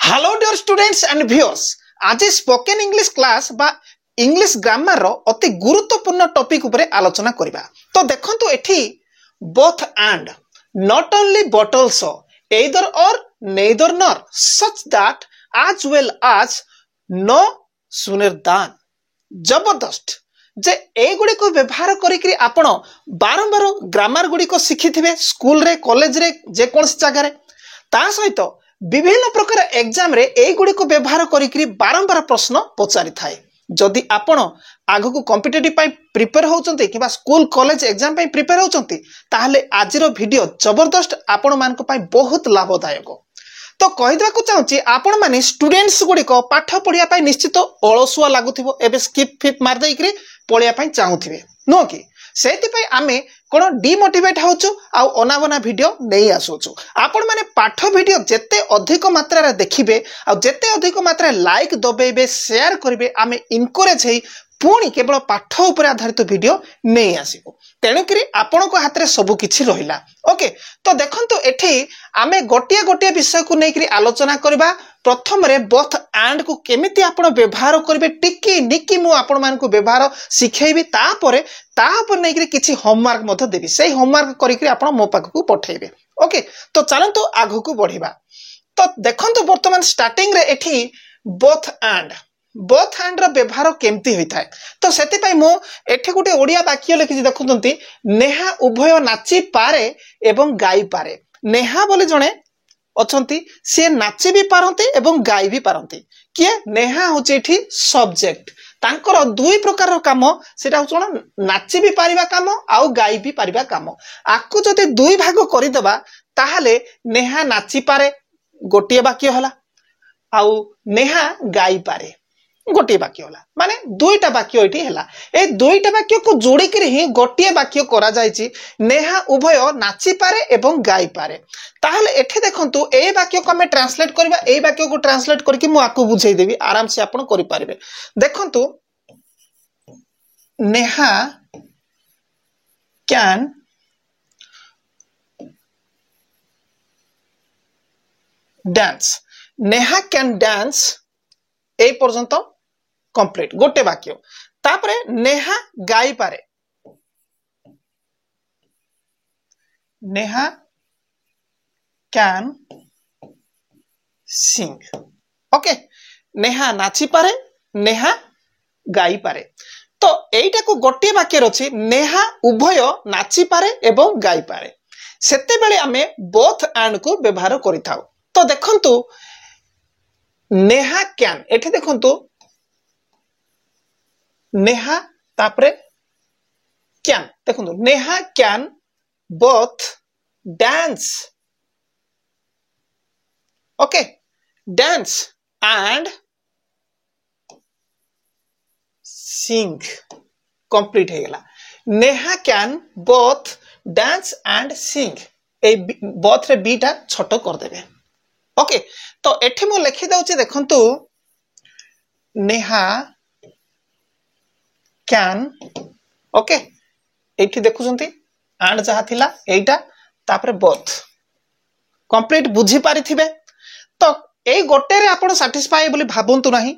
Hello dear students and viewers आज spoken English class बा English grammar रो अति गुरुत्वपूर्ण टॉपिक ऊपर आलोचना करिबा। तो देखंतु एठी both and not only but also either or neither nor such that as well as no sooner than जबरदस्त जे ए गुडी को व्यवहार करी करी आपण बारंबार ग्रामर गुडी को शिखिथिबे स्कूल रे कॉलेज रे जे कोनस जगह रे ता सहित विभिन्न प्रकार एग्जाम रे ए गुडी को व्यवहार करी करी बारंबार प्रश्न पचारि थाए। जदि आपण आगु को कॉम्पिटिटिव पाई प्रिपेयर होचंती किबा स्कूल कॉलेज एग्जाम पाई प्रिपेयर होचंती ताहले आजिरो वीडियो जबरदस्त आपण मानको पाई बहुत लाभदायक। तो कहिदवा को चाहूची आपण माने स्टूडेंट्स गुडी को पाठ पढिया पाई निश्चित अलसुआ लागुथिबो एबे स्किप फिप मार देई करी पढिया पाई चाहूथिबे नो कि सेति पाई आमे कोन डिमोटिवेट होचु आ अनाबना वीडियो नै आसोचु। आपण माने पाठ वीडियो जेते अधिक मात्रा रे देखिबे आ जेते अधिक मात्रा लाइक दबेबे शेयर करिवे आमे इनकरेज हेई पुणी केवल पाठ उपर आधारित वीडियो नहीं आसीबो। तेणु करी आपण को हाथ रे सब किछि रहिला। ओके तो देखंतु एठी आमे गोटिया गोटिया विषय को नै करी आलोचना करबा। प्रथम रे बोथ एंड को केमिति आपण व्यवहार करिवे टिकी निकी मु आपण मान को व्यवहार सिखेबी तापर नै करी किछि होमवर्क मध देबी सेही होमवर्क करी करी आपण मो पाख को पठेबे। ओके तो चलंतु आगु को बढ़िबा। तो देखंतु वर्तमान स्टार्टिंग रे एठी बोथ एंड रो व्यवहार केमती होई थाए। तो सेति पई मो एठी गुटे ओडिया वाक्य लिखि देखुतंती नेहा उभय नाची पारे एवं गाई पारे। नेहा बोले जणे अछंती से नाची भी पारंती एवं गाई भी पारंती। किए नेहा होची एठी सब्जेक्ट तांकर दुई प्रकार काम सेटा होचोन नाची भी पारिबा काम आउ गाई भी पारिबा काम। आकु जदि दुई भाग करि देबा ताहाले नेहा नाची पारे गोटिए वाक्य होला आउ नेहा गाई पारे गोटे वाक्य होला माने दुईटा वाक्य एठी हला। ए दुईटा वाक्य को जोड़ी कर ही गोटे वाक्य करा जायछि नेहा उभय नाची पारे एवं गाई पारे। ताहले एठी देखंतु ए वाक्य को हमें ट्रांसलेट करबा ए वाक्य को ट्रांसलेट करके मु आकु बुझाई देबी आराम से आपण करि पारिबे। देखंतु Neha can dance. Neha can dance ए पर्यंत कंप्लीट गोटे वाक्य। तापरे नेहा गाई पारे Neha can sing. Okay Neha नाची पारे नेहा गाई पारे। तो एटा को गोटे वाक्य रछि नेहा उभय नाची पारे एवं गाई पारे। सेते बेले आमे बोथ एंड को व्यवहार करिथाउ। तो देखंतु नेहा कैन एठी देखंतु नेहा तापरे कैन देखंतु Neha can both dance. Okay dance and sing complete हे गेला। Neha can both dance and sing ए बोथ रे बीटा छोटो कर देबे। ओके तो एठी मो लिखि दउची देखंतु नेहा कैन। ओके एठी देखुचंती एंड जहा थिला एटा तापरे बोथ कंप्लीट बुझी पारिथिबे। तो ए गोटे रे आपण सैटिस्फाई बोली भाबंतु नाही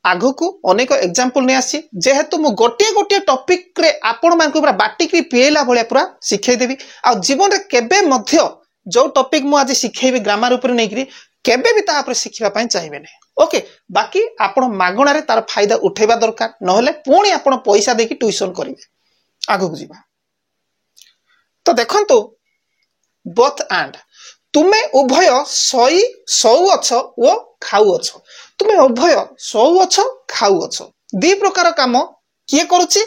आगु को अनेक एग्जांपल नै आसी जेहेतु मु गोटे गोटे टॉपिक रे आपण मान को पूरा बाटिक पिएला भलिया पूरा सिखै देबी। आ जीवन रे केबे मध्य जो टॉपिक मु आज सिखैबे ग्रामर ऊपर नै करी केबे भी ता ऊपर सिखिबा पई चाहिबे नै। ओके बाकी आपण मागणा रे तार फायदा उठेबा दरकार नहले पुणी आपण पैसा देकी ट्यूशन करिवे आगु जीवा। तो देखंतु बोथ एंड तुमे उभय सोई सौ अछ ओ खाउ अछ। तुमे उभय सौ अछ खाउ अछ दी प्रकार काम किए करूची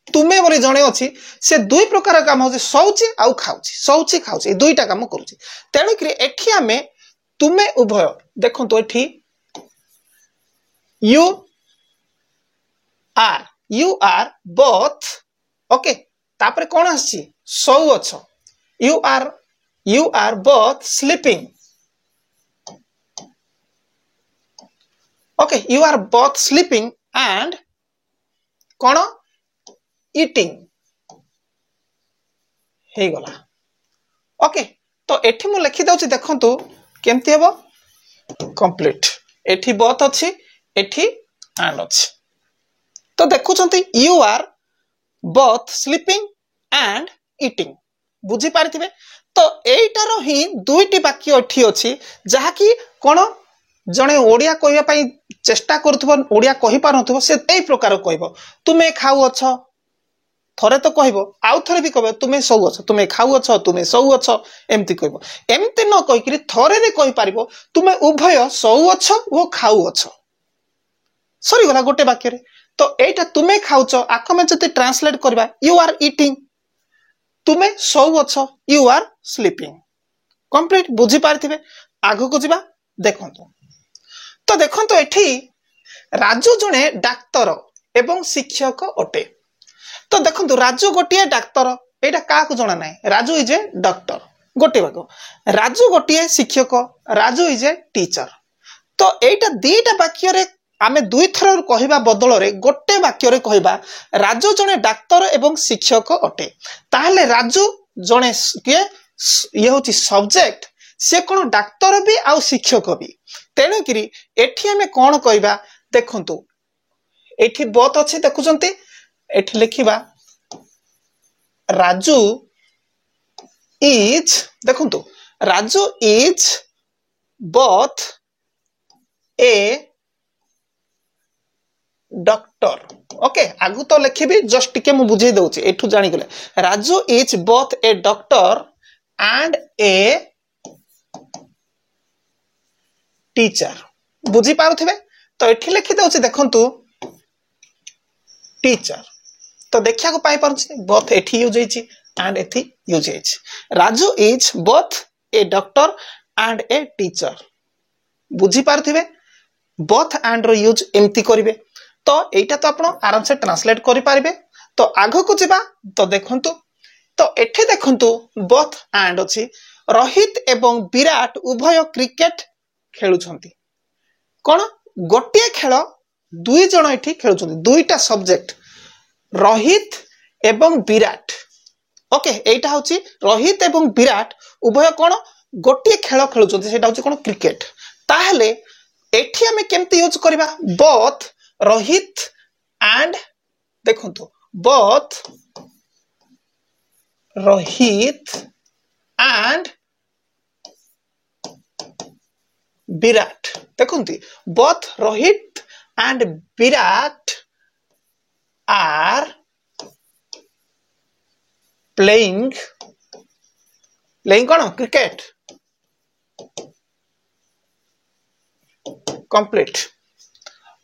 तुमे बोली जणे अछि से दुई प्रकार काम होचे सौची आउ खाउची सौची खाउची दुईटा काम करूची। तेणु कि एठी आमे तुमे उभय देखंतु एठी you are both। ओके तापरे कोन आछि सौ अछ you are both sleeping। Okay you are both sleeping and cone eating हे गला। ओके तो एठी मु लिखि दउची देखंतु केमती हेबो कंप्लीट एठी बोथ अछि एठी एंड अछि तो देखुछंती you are both sleeping and eating बुझी पारिथिबे तो एइटारो ही दुईटी वाक्य एठी अछि जहा कि कोन जणे ओडिया कहबा पई चेष्टा करथबो ओडिया कहि पारथबो से एई प्रकार कहबो तुमे खाउ अछ थरे तो कहबो आउ थरे भी कहबो तुमे सौ अछ तुमे खाउ अछ तुमे सौ अछ एम्ति कहबो एम्ति न कहि कि थरे रे कहि पारिबो तुमे उभय सौ अछ ओ खाउ अछ सरी गला गोटे वाक्य रे तो एटा तुमे खाउछ आकमे जति ट्रांसलेट करबा यू आर ईटिंग तुमे सौ अछ यू आर स्लीपिंग कंप्लीट बुझी पारथिबे आगो को जिबा देखंतु तो देखंतु एठी राजू जणे डाक्टर एवं शिक्षक अटे तो देखंतु राजू गोटिए डाक्टर एटा का को जणा नै राजू इज ए डॉक्टर गोटे बाको राजू गोटिए शिक्षक राजू इज ए टीचर तो एटा दीटा वाक्य रे आमे दुई थर कहबा बदल रे गोटे वाक्य रे कहबा राजू जणे डाक्टर एवं शिक्षक अटे ताहले राजू जणे के ये होची सब्जेक्ट से कोन डाक्टर भी आ शिक्षक भी तेणु करी एठी हमें कोन कहबा देखंतु एठी बोथ अछि देखुचंती एठी लिखिबा राजू इज देखंतु Raju is both a doctor okay आगु तो लिखिबी जस्ट टिके मु बुझे दउची एठू जानि गले Raju is both a doctor and a teacher बुझी पारुथिबे तो एठी लिखि दउची देखंतु टीचर तो देखिया को पाई पारुची बोथ एठी यूज होईची एंड एठी यूज होईची Raju is both a doctor and a teacher बुझी पारुथिबे बोथ एंड रो यूज एम्ति करिवे तो एटा तो आपण आराम से ट्रांसलेट करि पारिबे तो आगो को जिबा तो देखंतु तो एठी देखंतु बोथ एंड अछि रोहित एवं विराट उभय क्रिकेट खेलुछंती कोन गोटिए खेल दुई जण एठी खेलुछंती दुईटा सब्जेक्ट रोहित एवं विराट ओके एटा होची रोहित एवं विराट उभय कोन गोटिए खेल खेलुछंती सेटा होची कोन क्रिकेट ताहले एठी हमें केमती यूज करबा बोथ रोहित एंड देखंतु बोथ रोहित एंड विराट देखंती both Rohit and Virat are playing कोन cricket complete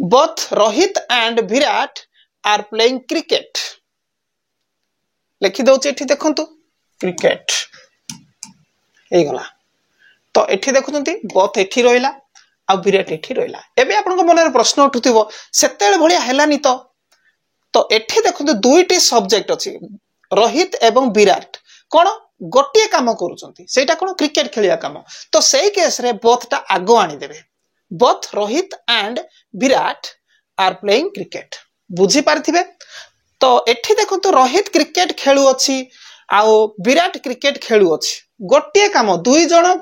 both Rohit and Virat are playing cricket लिखि दउची एठी देखंतु क्रिकेट ए गला तो एठी देखुचंती बोथ एठी रोइला आ विराट एठी रोइला एबे आपन को मन रे प्रश्न उठुथिबो सेतेल भलिया हेलानी तो एठी देखंतु दुईटी सब्जेक्ट अछि रोहित एवं विराट कोन गोटिए काम करूचंती सेटा कोन क्रिकेट खेलिया काम तो सेही केस रे बोथ ता आगो आनी देबे both Rohit and Virat are playing cricket बुझी पारथिबे तो एठी देखो तो रोहित क्रिकेट खेलु अछि आ विराट क्रिकेट खेलु अछि गोटिए काम दुई जण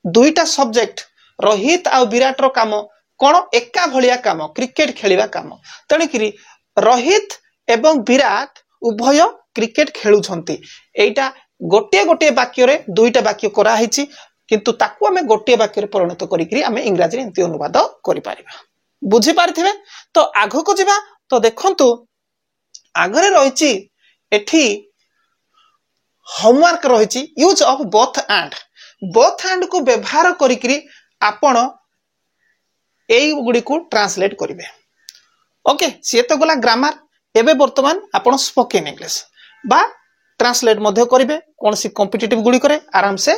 दुईटा सब्जेक्ट रोहित आ विराट रो काम कोन एका भलिया काम क्रिकेट खेलिबा काम तणी कि रोहित एवं विराट उभय क्रिकेट खेलु छंती एटा गोटिए गोटिए वाक्य रे दुईटा वाक्य करा हिची किंतु ताकू हमें गोटे वाक्य परिणत करी हमें इंग्राजी एमती अनुवाद करि पारिबा बुझी पारथिबे तो आगो को जिबा तो देखंतु आगरे रहिची एठी होमवर्क रहिची यूज ऑफ बोथ एंड को व्यवहार करी आपण एई गुडी को ट्रांसलेट करिवे ओके से तो गला ग्रामर एबे वर्तमान आपण स्पोकन इंग्लिश बा ट्रांसलेट मध्ये करिवे कोनसी कॉम्पिटिटिव गुडी करे आराम से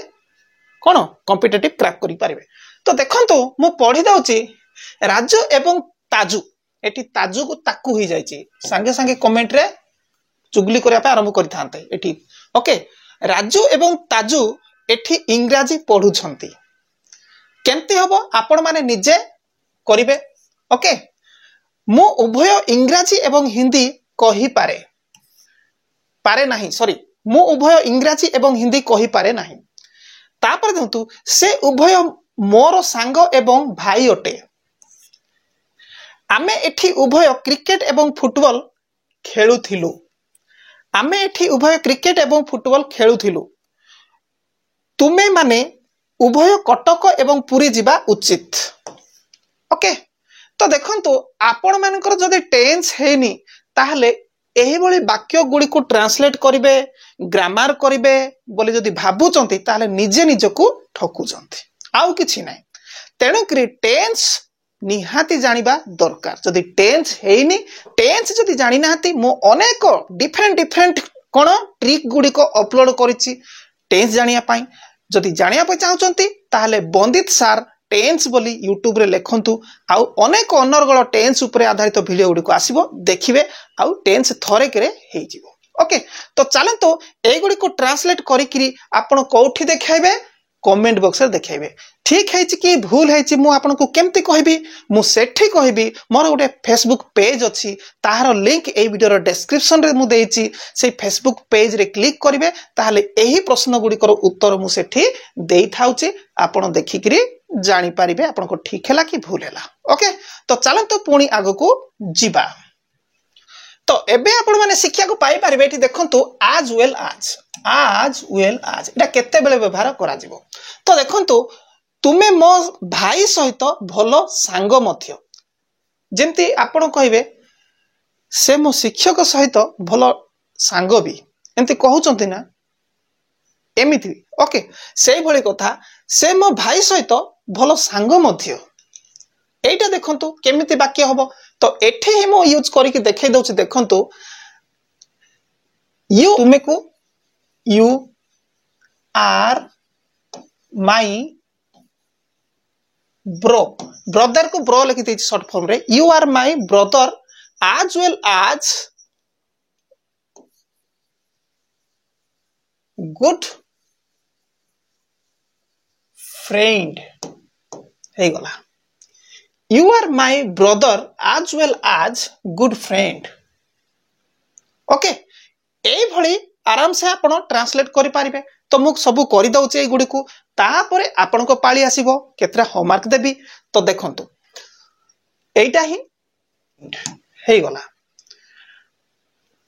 कोन कॉम्पिटिटिव क्रैक करि पारिबे तो देखंतु मु पढी दउची राजू एवं ताजू एठी ताजू को ताकू ही जायची संगे संगे कमेंट रे चुगली करिया पे आरंभ करि थानते एठी ओके राजू एवं ताजू एठी इंग्राजी पढु छंती केमती हबो आपण माने निजे करिवे ओके मु उभय इंग्राजी एवं हिंदी कहि पारे नाही सॉरी मु उभय इंग्राजी एवं हिंदी कहि पारे नाही तापर देखंतु से उभय मोर सांग एवं भाई अटे आमे एठी उभय क्रिकेट एवं फुटबॉल खेलुथिलु आमे एठी उभय क्रिकेट एवं फुटबॉल खेलुथिलु तुमे माने उभय कटक एवं पुरी जिबा उचित ओके तो देखंतु आपण मानकर जदि टेंस हेनी ताहले एही भली वाक्य गुडी को ट्रांसलेट करिवे ग्रामर करिवे बोली जदि भाबुचंती ताहले निजे निजको ठकुचंती आउ किछि नै तेणु करी टेंस निहाती जानिबा दरकार जदि टेंस हेनी टेंस जदि जानि नाहती मो अनेक डिफरेंट कोन ट्रिक गुडी को अपलोड करिछि टेंस जानिया पई जदि जानिया पई चाहुचंती ताहले बंदित सार टेंस बोली यूट्यूब रे लेखंतु आउ अनेक अनर्गल टेंस उपरे आधारित वीडियो गुडी को आसीबो देखिबे आउ टेंस थरे करे हेइ जिवो ओके तो चलंतु ए गुडी को ट्रांसलेट करि किरी आपण कोठी देखाइबे कमेंट बॉक्स रे देखाइबे ठीक है कि भूल है मु आपन को केमती कहबी मु सेठी कहबी मोर गोटे फेसबुक पेज अछि ताहार लिंक ए वीडियो रो डिस्क्रिप्शन रे मु देइछि से फेसबुक पेज रे क्लिक करिवे ताहाले एही प्रश्न गुडी को उत्तर मु सेठी देई थाउछि आपण देखि किरी जानि पारिबे आपन को ठीक हैला कि भूल हैला ओके तो चलंतु पुणी आगो को जिबा तो एबे आपण माने शिक्षा को पाई पारिबे एठी देखंतु आज वेल आज एटा केते बेले व्यवहार करा जिवो तो देखंतु तुमे मो भाई सहित भलो सांग मध्य जेमती आपण कहिबे से मो शिक्षक सहित भलो सांग भी एमती कहउचंती ना एमिति ओके सेही भली कथा से मो भाई सहित भलो सांग मध्य एटा देखंतु केमिति वाक्य हबो तो एठी ही मो यूज करिक देखै दउछि देखंतु यू तुमे को you are my bro brother को ब्रो लिखि दैछि शॉर्ट फॉर्म रे you are my brother as well as good friend हे गला you are my brother as well as good friend okay ए भली आराम से आपण ट्रांसलेट करि पारिबे तो मु सब करि दउचे ए गुडी को तापरे आपण को पाली आसीबो केतरा होमवर्क देबी तो देखंतु एटा ही हे गला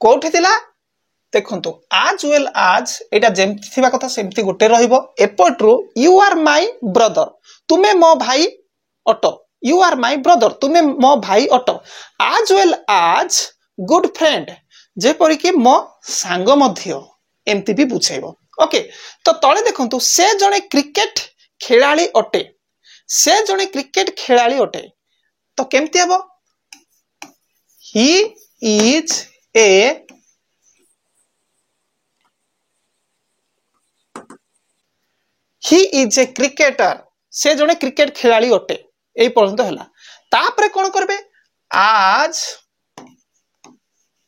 कोठी थिला देखंतु as well as एटा जेमति थिबा कथा सेमति गोटे रहिबो एपटरो you are my brother तुमे मो भाई अटो you are my brother तुमे मो भाई अटो as well as good friend जे परि कि मो सांग मध्य एमति भी बुझाइबो ओके तो तळे देखंतु से जणे क्रिकेट खेलाड़ी अटे से जणे क्रिकेट खेलाड़ी अटे तो केमति हबो he is a cricketer से जणे क्रिकेट खेलाड़ी अटे एई पर्यंत हला तापरे कोन करबे as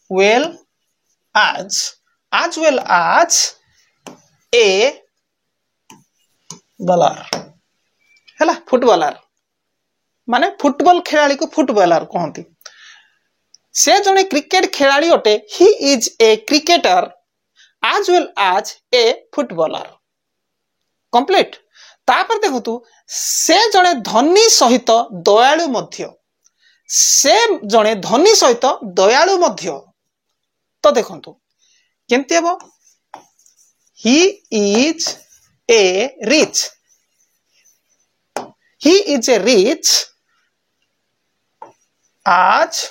well as a bowler हला फुटबॉलर माने फुटबॉल खेलाड़ी को फुटबॉलर कहंती से जणे क्रिकेट खेलाड़ी अटे he is a cricketer as well as a footballer complete तापर देखंतु से जणे धनी सहित दयालु मध्य से जणे धनी सहित दयालु मध्य तो देखंतु केमति हबो he is a rich as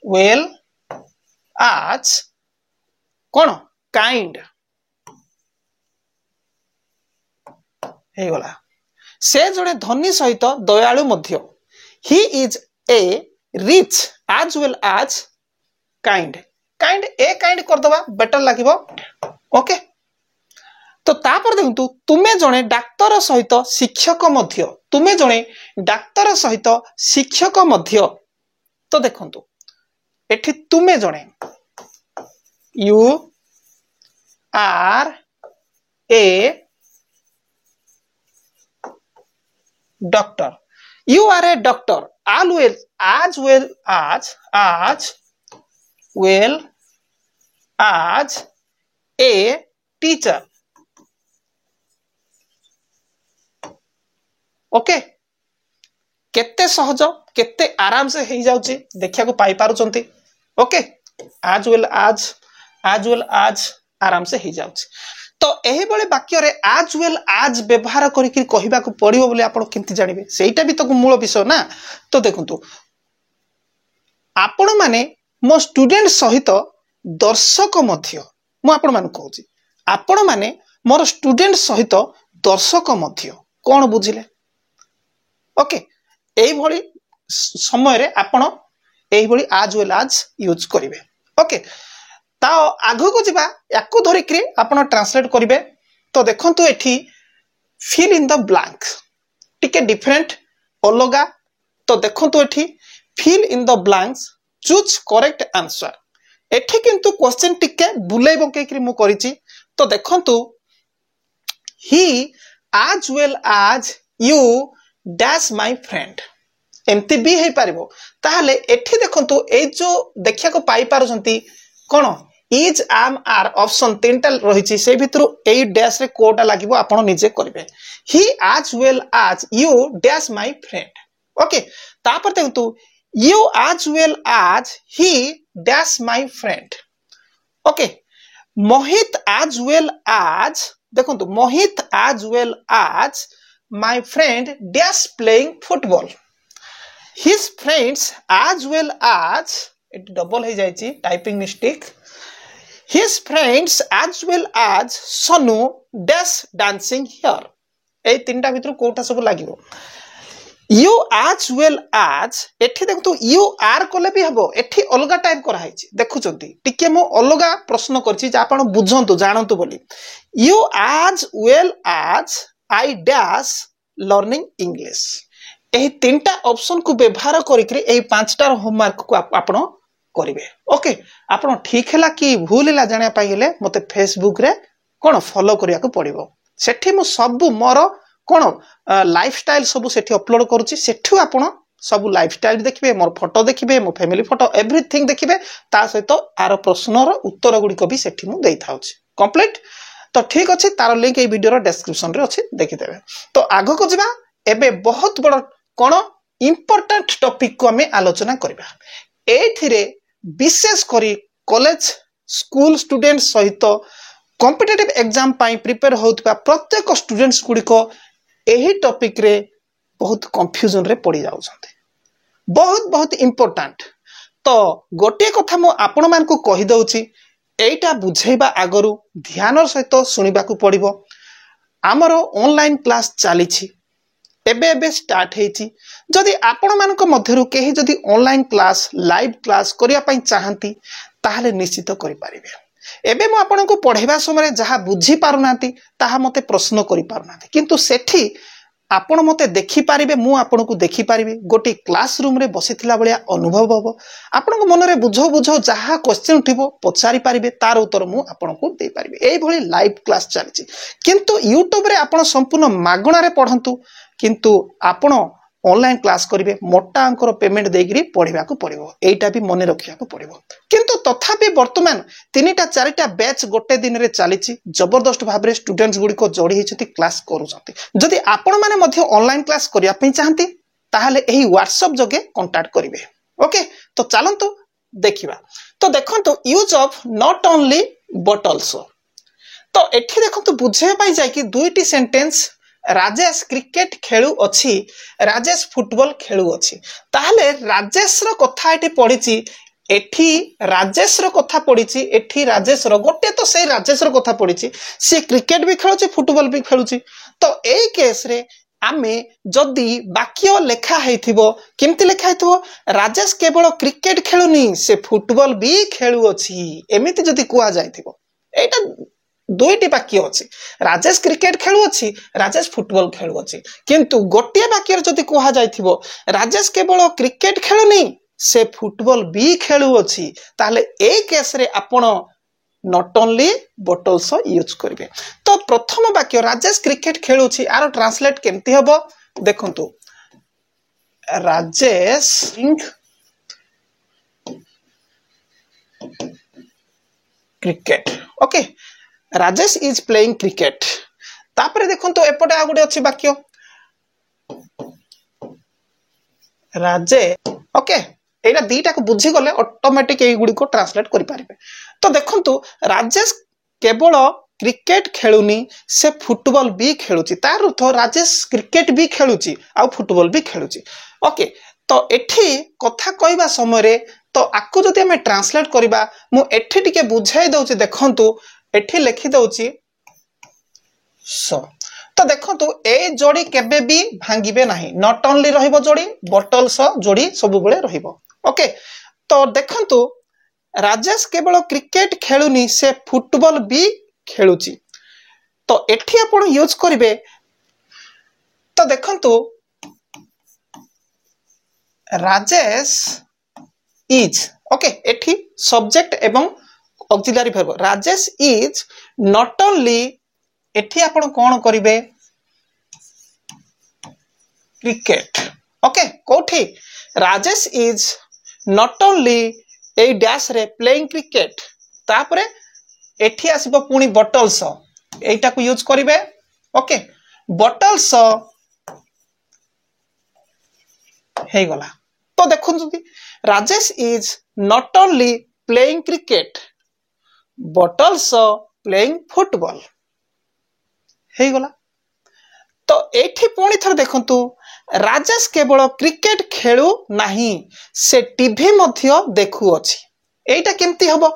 well as cone kind हे गला से जणे धनी सहित दयालु मध्य he is a rich as well as kind a kind कर दबा बेटर लागिबो ओके तो तापर देखंतु तुमे जणे डाक्टर सहित शिक्षक मध्य तुमे जणे डाक्टर सहित शिक्षक मध्य तो देखंतु एठी तुमे जणे you are a doctor you are a doctor as well as a teacher okay केते सहज केते आराम से हो जाउची देखिया को पाई पारुचंती ओके आज वेल आज आराम से हो जाउची तो एही बळे वाक्य रे आज वेल आज व्यवहार करिकि कहिबा को पड़िबो बोले आपण केंति जानिबे सेटा भी तो मूल विषय ना तो देखंतु आपण माने मो स्टूडेंट सहित दर्शक मध्य मु आपण मान कहूची आपण माने मोर स्टूडेंट सहित दर्शक मध्य कोन बुझिले ओके एही भली समय रे आपण एही भली आज वेल आज यूज करिवे ओके ता आगो को जिबा याकू धरिकरी आपण ट्रांसलेट करिवे तो देखंतु एठी फिल इन द ब्लैंक टिके डिफरेंट अलगा तो देखंतु एठी fill in the blanks choose correct answer एठी किंतु क्वेश्चन टिके बुलै बकेकरी मु करिछि तो देखंतु ही as well as you dash my friend एमती भी हे पारिबो ताहले एठी देखंतु ए जो देखिया को पाई पारुछंती कोन इज आम आर ऑप्शन तीनटा रहिछि से भितरु ए डैश रे कोटा लागिबो आपण निजे करिवे ही as well as you dash my friend okay तापर देखंतु you as well as he dash my friend okay Mohit as well as देखंतु मोहित as well as my friend dash playing football his friends as well as it double हो जाइछि typing mistake his friends as well as Sonu dash dancing here ए तीनटा भितर कोटा सब लागिवो you as well as एठी देखतो you are कोले भी हबो एठी अलगा टाइप करा हैछि देखुचंती टिके मो अलगा प्रश्न करछि जे आपण बुझंतु जानंतु बोली you as well as I dash learning English एही तीनटा ऑप्शन को व्यवहार करिकरी एही पांचटा होमवर्क को आपण करिवे ओके आपण ठीक हैला कि भूल हैला जानिया पाई गेले मते फेसबुक रे कोन फॉलो करिया को पड़िबो सेठी मु सब मोर कोन लाइफस्टाइल सब सेठी अपलोड करूची सेठु आपण सब लाइफस्टाइल देखिबे मोर फोटो देखिबे मो फैमिली फोटो एवरीथिंग देखिबे ता सहित आरो प्रश्नर उत्तर गुडी को भी सेठी मु देई थाउची कंप्लीट तो ठीक अछि तार लिंक ए वीडियो रो डिस्क्रिप्शन रे अछि देखि देबे तो आगो को जिबा एबे बहुत बड़ कोन इंपोर्टेंट टॉपिक को हमें आलोचना करबा एथिरे विशेष करी कॉलेज स्कूल स्टूडेंट सहित कॉम्पिटिटिव एग्जाम पाई प्रिपेयर होतबा प्रत्येक स्टूडेंट्स गुडी को एही टॉपिक रे बहुत कंफ्यूजन रे पड़ी जाउछन्ते बहुत इंपोर्टेंट तो गोटे कथा मो आपण मान को कहि दउची एटा बुझेबा आगरु ध्यान सहित सुनिबा को पड़िबो हमरो ऑनलाइन क्लास चलीछि एबे स्टार्ट हेछि जदि आपण मानक मध्यरु केही जदि ऑनलाइन क्लास लाइव क्लास करिया पई चाहंती ताहाले निश्चित करि पारिबे एबे मो आपण को पढेबा समय जहा बुझी पारुनांती ताहा मते प्रश्न करि पारुनांती किंतु सेठी आपण मते देखि पारिबे मु आपण को देखि पारिबे गोटी क्लासरूम रे बसिथिला बलिया अनुभव हबो आपण को मन रे बुझो जहा क्वेश्चन उठिबो पचारि पारिबे तार उत्तर मु आपण को दे पारिबे एई भली लाइव क्लास चलछि किंतु YouTube रे आपण संपूर्ण मागणा रे पढंतु किंतु आपण ऑनलाइन क्लास करिवे मोटा अंकर पेमेंट देगिरी पढिबा को पड़िबो एटा भी मने रखिया को पड़िबो किंतु तथापि वर्तमान तीनटा चारिटा बैच गोटे दिन रे चलीछि जबरदस्त भाबरे स्टूडेंट्स गुडी को जोडी हिचति क्लास करूछंती जदि आपण माने मध्ये ऑनलाइन क्लास करिया पई चाहंती ताहाले एही WhatsApp जगे कांटेक्ट करिवे ओके तो चलंतु देखिबा तो देखंतु use of not only but also तो एठी देखंतु बुझे पई जाय कि दुईटी सेंटेंस राजेश क्रिकेट खेलु अछि राजेश फुटबॉल खेलु अछि ताहले राजेश रो कथा एठी पडिछि एठी राजेश रो कथा पडिछि एठी राजेश रो गोटे तो सेही राजेश रो कथा पडिछि से क्रिकेट भी खेलुछि फुटबॉल भी खेलुछि तो एई केस रे आमे जदी वाक्य लेखा हेथिबो केमति लेखा हेथिबो राजेश केवल क्रिकेट खेलुनी से फुटबॉल भी खेलु अछि एमिति जदी कुआ जायथिबो एटा दुईटी वाक्य अछि राजेश क्रिकेट खेलु अछि राजेश फुटबॉल खेलु अछि किंतु गोटे वाक्य जदी कुआ जायथिबो राजेश केवल क्रिकेट खेलुनी से फुटबॉल भी खेलु अछि ताले ए केस रे आपण not only but also use करिवे तो प्रथम वाक्य राजेश क्रिकेट खेलु अछि आरो ट्रांसलेट केमति हबो देखंतु Rajesh cricket okay Rajesh is playing cricket तापरे देखंतु एपटे आ गुडे अछि वाक्य राजे ओके एटा दीटा को बुझी गले ऑटोमेटिक एई गुडी को ट्रांसलेट करि पारिबे तो देखंतु राजेश केवल क्रिकेट खेलुनी से फुटबॉल भी खेलुची तार अर्थ राजेश क्रिकेट भी खेलुची आ फुटबॉल भी खेलुची ओके तो एठी कथा कहबा समय रे तो आकु जदि हमें ट्रांसलेट करिबा मु एठी टिके बुझाई दउची देखंतु एठी लिखि दउची सो तो देखंतु ए जोड़ी केबे भी भांगिबे नाही नॉट ओनली रहिबो जोड़ी बॉटल स जोड़ी सब बेले रहिबो ओके तो देखंतु राजेश केवल क्रिकेट खेलुनी से फुटबॉल भी खेलुची तो एठी आपण यूज करिवे तो देखंतु राजेश इज ओके एठी सब्जेक्ट एवं auxiliary verb Rajesh is not only एठी आपण कोन करिवे क्रिकेट ओके कोठी Rajesh is not only A dash रे प्लेइंग क्रिकेट तापरे एठी आसीबो पुनी बॉटल्स एटा को यूज करिवे ओके बॉटल्स हे गला तो देखु Rajesh is not only playing cricket but also playing football हे गला तो एठी पुणी थर देखंतु राजेश केवल क्रिकेट खेलु नाही से टीवी मध्य देखु अछि एटा केमती हबो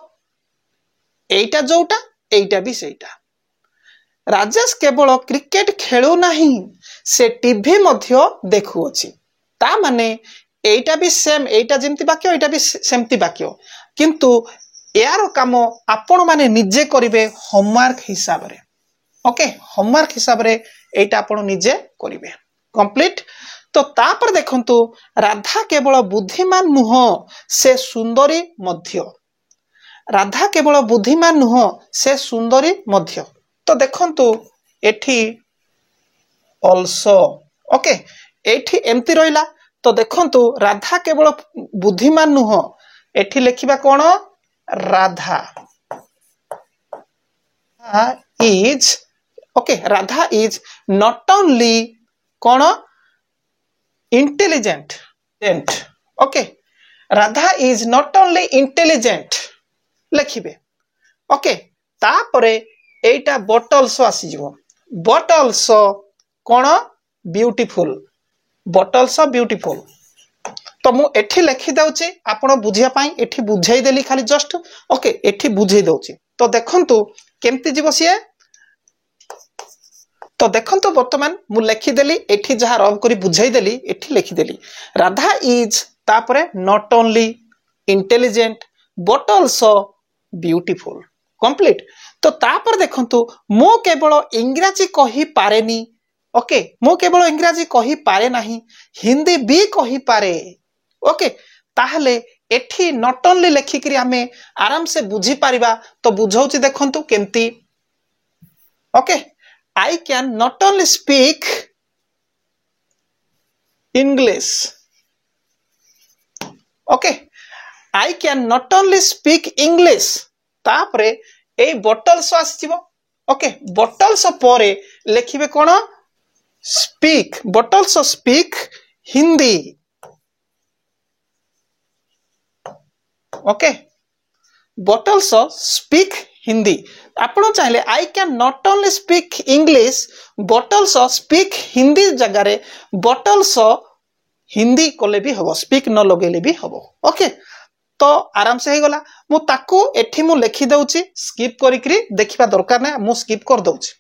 एटा जोटा एटा भी सेटा राजेश केवल क्रिकेट खेलु नाही से टीवी मध्य देखु अछि ता माने एटा भी सेम एटा जेमती वाक्य एटा भी सेमती वाक्य किंतु यार काम आपण माने निजे करिवे होमवर्क हिसाब रे ओके होमवर्क हिसाब रे एटा आपण निजे करिवे कंप्लीट तो तापर देखंतु राधा केवल बुद्धिमान नुह से सुंदरी मध्य राधा केवल बुद्धिमान नुह से सुंदरी मध्य तो देखंतु एठी ऑल्सो ओके एठी एमती रहिला तो देखंतु राधा केवल बुद्धिमान नुह एठी लिखिबा कोन Radha is okay Radha is not only कोन intelligent okay Radha is not only intelligent लिखिबे ओके तापरे एटा बॉटल्स आसी जिवो बॉटल्स कोन ब्यूटीफुल बॉटल्स ब्यूटीफुल तो मु एठी लिखि दउची आपण बुझिया पाई एठी बुझाई देली खाली जस्ट ओके एठी बुझाई दउची तो देखंतु केमती जीव सिए तो देखंतु वर्तमान मु लिखि देली एठी जहा रब करी बुझाई देली एठी लिखि देली राधा इज तापरे not only intelligent but also beautiful complete तो तापर देखंतु मु केवल इंग्रजी कहि पारेनी ओके मु केवल इंग्रजी कहि पारे नाही हिंदी भी कहि पारे ओके ताहले एठी नॉट ओनली लेखिकरी आमे आराम से बुझी पारिबा तो बुझौची देखंतु केमती okay I can not only speak English okay I can not only speak English तापरे ए बॉटल्स आसीबो ओके बॉटल्स परे लेखिबे कोन speak but also speak Hindi okay but also speak Hindi आपण चाहिले I can not only speak English but also speak Hindi जगह रे बॉटल्स हिंदी कोले भी हबो स्पीक न लगेले भी हबो ओके तो आराम से हे गला मु ताकू एठी मु लिखि दउची स्किप करिकरी देखिबा दरकार नै मु स्किप कर दउची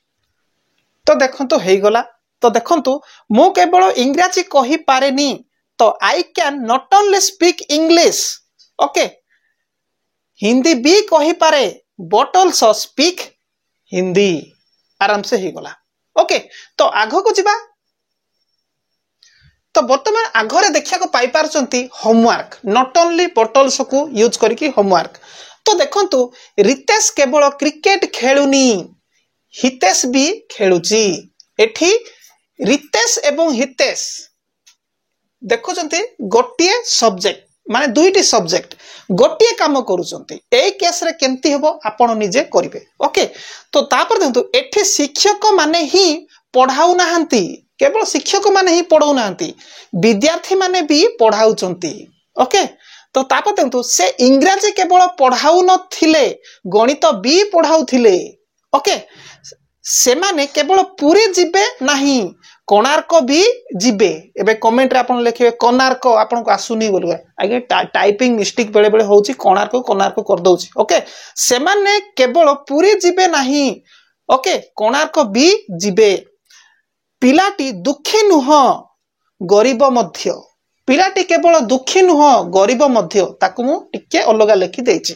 तो देखंतु हे गला तो देखंतु मु केवल इंग्रजी कहि पारेनी तो आई can not only speak English okay Hindi भी कहि पारे बट आल्सो स्पीक हिंदी आराम से ही गला ओके तो आगो को जिबा तो वर्तमान आगरे देखिया को पाई पारचंती होमवर्क नॉट ओनली बॉटल्स को यूज करके होमवर्क तो देखंतु रितेश केवल क्रिकेट खेलुनी हितेश भी खेलुची एठी रितेश एवं हितेश देखुचंती गोटिए सब्जेक्ट माने दुईटी सब्जेक्ट गोटिए काम करूचंती ए केस रे केमती हेबो आपण निजे करिवे ओके तो तापर देखंतु एठी शिक्षक माने ही पढ़ाउ नाहंती केवल शिक्षक माने ही पढ़ाऊ नांती विद्यार्थी माने भी पढ़ाउचंती ओके तो तापर देखु से इंग्रजी केवल पढ़ाऊ नथिले गणित भी पढ़ाऊ थिले ओके से माने केवल पूरी जिबे नाही कोणार्क भी जिबे एबे कमेंट रे आपण लिखिबे कोणार्क आपण को आसुनी बोल आगे टाइपिंग मिस्टेक बेले बेले होउची कोणार्क कोणार्क कर दउची ओके से माने केवल पूरी जिबे नाही ओके कोणार्क भी जिबे पिलाटी दुखी नुह गरीब मध्य पिलाटी केवल दुखी नुह गरीब मध्य ताकू मु टिके अलगा लिखि देछि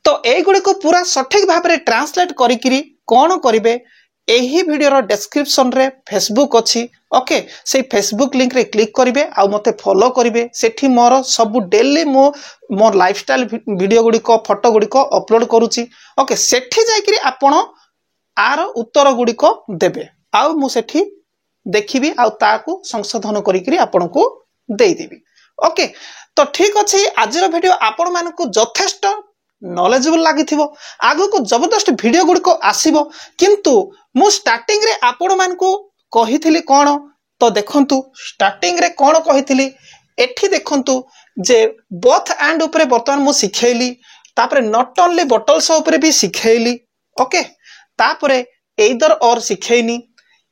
तो एई गुडी को पूरा सठिक भाबरे ट्रांसलेट करिकिरी कोन करिवे एही वीडियो रो डिस्क्रिप्शन रे फेसबुक अछि ओके से फेसबुक लिंक रे क्लिक करिवे आ मते फॉलो करिवे सेठी मोर सब डेली मोर लाइफस्टाइल वीडियो गुडी को फोटो गुडी को अपलोड करूची ओके सेठी जाइकिरी आपण आर उत्तर गुडी को देबे आ मु सेठी देखिबी आ ताकू संशोधन करिकिरी आपण को देई देबी ओके तो ठीक अछि आज रो वीडियो आपण मान को यथेष्ट नॉलेजेबल लागिथिबो आगो को जबरदस्त वीडियो गुडी को आसीबो किंतु मु स्टार्टिंग रे आपण मान को कहिथिली कोन तो देखंतु स्टार्टिंग रे कोन कहिथिली एठी देखंतु जे बोथ एंड ऊपर वर्तमान मु सिखेली तापरे नॉट ओनली बटल्स ऊपर भी सिखेली ओके तापरे एदर और सिखेनी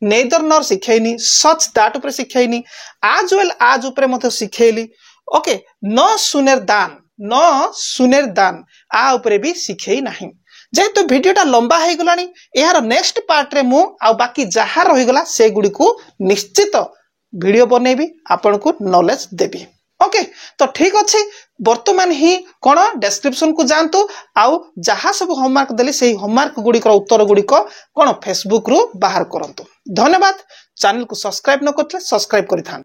नेदर नॉर सिखेनी सच दैट ऊपर सिखेनी आज वेल आज ऊपर मते सिखेली ओके न सुनेर दान आ ऊपर भी सिखेई नाही जेहेतु वीडियोटा लंबा हो गलानी यार नेक्स्ट पार्ट रे मु आ बाकी जहा रही गला से गुडी को निश्चित वीडियो बनेबी आपन को नॉलेज देबी ओके तो ठीक अछि वर्तमान ही कोन डिस्क्रिप्शन को जानतु आउ जहा सब होमवर्क देली सेही होमवर्क गुडी को उत्तर गुडी को कोन फेसबुक रु बाहर करंतु धन्यवाद चैनल को सब्सक्राइब न करथले सब्सक्राइब करिथान।